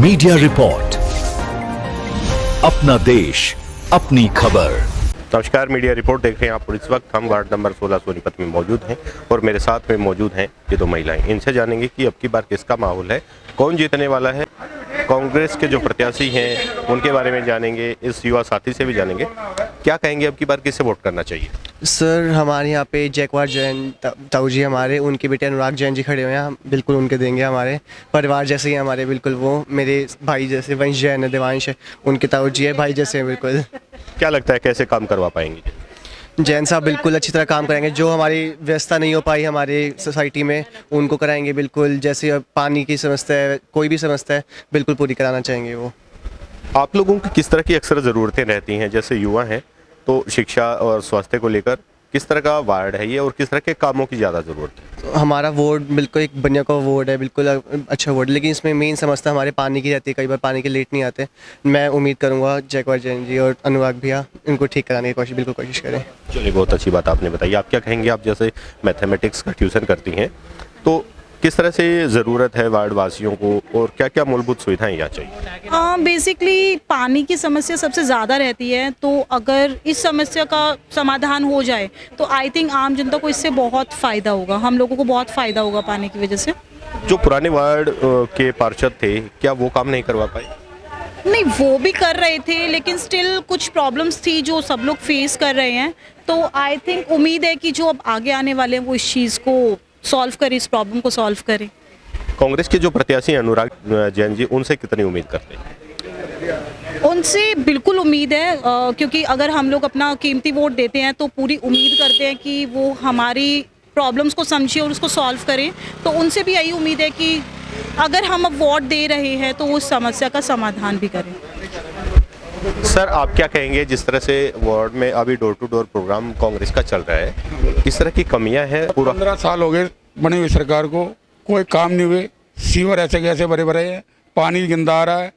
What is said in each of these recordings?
Media report, अपना देश अपनी खबर। नमस्कार, मीडिया रिपोर्ट देख रहे हैं आप। इस वक्त हम वार्ड नंबर 16 सोनीपत में मौजूद हैं और मेरे साथ में मौजूद हैं ये दो महिलाएं। इनसे जानेंगे कि अब की बार किसका माहौल है, कौन जीतने वाला है। कांग्रेस के जो प्रत्याशी हैं उनके बारे में जानेंगे, इस युवा साथी से भी जानेंगे क्या कहेंगे अब की बार किसे वोट करना चाहिए। सर, हमारे यहाँ पे जयकुमार जैन ताऊ जी, हमारे उनके बेटे अनुराग जैन जी खड़े हुए हैं। हम बिल्कुल उनके देंगे। हमारे परिवार जैसे ही हमारे, बिल्कुल वो मेरे भाई जैसे। वंश जैन है, देवांश है, उनके ताऊ जी है, भाई जैसे हैं बिल्कुल। क्या लगता है कैसे काम करवा पाएंगे? जैन साहब बिल्कुल अच्छी तरह काम करेंगे। जो हमारी व्यवस्था नहीं हो पाई हमारे सोसाइटी में, उनको कराएंगे बिल्कुल। जैसे अब पानी की समस्या है, कोई भी समस्या है, बिल्कुल पूरी कराना चाहेंगे वो। आप लोगों की किस तरह की अक्सर ज़रूरतें रहती हैं? जैसे युवा हैं तो शिक्षा और स्वास्थ्य को लेकर किस तरह का वार्ड है ये और किस तरह के कामों की ज़्यादा ज़रूरत है? हमारा वार्ड बिल्कुल एक बढ़िया का वार्ड है, बिल्कुल अच्छा वार्ड। लेकिन इसमें मेन समस्या हमारे पानी की रहती है। कई बार पानी के लेट नहीं आते। मैं उम्मीद करूंगा जयकुमार जैन जी और अनुराग भैया इनको ठीक कराने की बिल्कुल कोशिश करें। चलिए, बहुत अच्छी बात आपने बताई। आप क्या कहेंगे? आप जैसे मैथमेटिक्स का ट्यूशन करती हैं तो किस तरह से ज़रूरत है वार्ड वासियों को और क्या क्या मूलभूत सुविधाएं यहाँ चाहिए? बेसिकली पानी की समस्या सबसे ज़्यादा रहती है। तो अगर इस समस्या का समाधान हो जाए तो आई थिंक आम जनता को इससे बहुत फ़ायदा होगा। हम लोगों को बहुत फ़ायदा होगा पानी की वजह से। जो पुराने वार्ड के पार्षद थे, क्या वो काम नहीं करवा पाए? नहीं, वो भी कर रहे थे लेकिन स्टिल कुछ प्रॉब्लम्स थी जो सब लोग फेस कर रहे हैं। तो आई थिंक उम्मीद है कि जो अब आगे आने वाले हैं वो इस चीज़ को सॉल्व करें, इस प्रॉब्लम को सॉल्व करें। कांग्रेस के जो प्रत्याशी अनुराग जैन जी, उनसे कितनी उम्मीद करते हैं? उनसे बिल्कुल उम्मीद है, क्योंकि अगर हम लोग अपना कीमती वोट देते हैं तो पूरी उम्मीद करते हैं कि वो हमारी प्रॉब्लम्स को समझे और उसको सॉल्व करें। तो उनसे भी यही उम्मीद है कि अगर हम अब वोट दे रहे हैं तो उस समस्या का समाधान भी करें। सर, आप क्या कहेंगे जिस तरह से वार्ड में अभी door to door program Congress का चल रहा है, किस तरह की कमियां हैं? पूरा 15 साल हो गए बनी हुई सरकार को, कोई काम नहीं हुए। सीवर ऐसे कैसे भरे भरे हैं, पानी गंदा आ रहा है।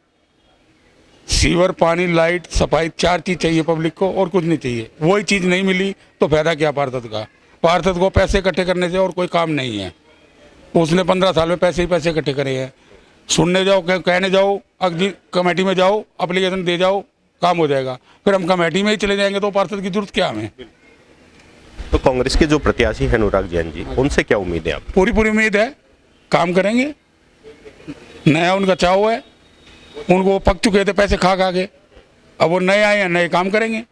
सीवर, पानी, लाइट, सफाई, 4 चीज़ चाहिए पब्लिक को और कुछ नहीं चाहिए। वही चीज़ नहीं मिली तो फायदा क्या पार्षद का? पार्षद को पैसे इकट्ठे करने से और कोई काम नहीं है। उसने 15 साल में पैसे ही पैसे इकट्ठे करे हैं। सुनने जाओ, कहने जाओ, अग्नि कमेटी में जाओ, एप्लीकेशन दे जाओ, काम हो जाएगा। फिर हम कमेटी में ही चले जाएंगे तो पार्षद की जरूरत क्या हमें? तो कांग्रेस के जो प्रत्याशी हैं अनुराग जैन जी, उनसे क्या उम्मीद है आप? पूरी उम्मीद है, काम करेंगे। नया उनका चाव है, उनको पक चुके थे पैसे खा के, अब वो नए आए हैं, नए काम करेंगे।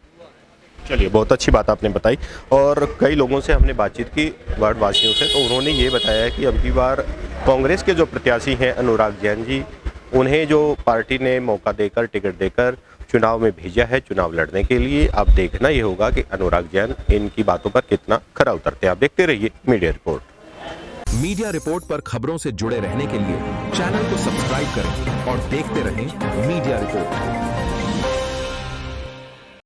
चलिए, बहुत अच्छी बात आपने बताई। और कई लोगों से हमने बातचीत की वार्ड वासियों से, तो उन्होंने ये बताया है कि अब की बार कांग्रेस के जो प्रत्याशी हैं अनुराग जैन जी, उन्हें जो पार्टी ने मौका देकर, टिकट देकर चुनाव में भेजा है चुनाव लड़ने के लिए। अब देखना ये होगा कि अनुराग जैन इनकी बातों पर कितना खरा उतरते हैं। आप देखते रहिए मीडिया रिपोर्ट। मीडिया रिपोर्ट पर खबरों से जुड़े रहने के लिए चैनल को सब्सक्राइब करें और देखते रहें मीडिया रिपोर्ट।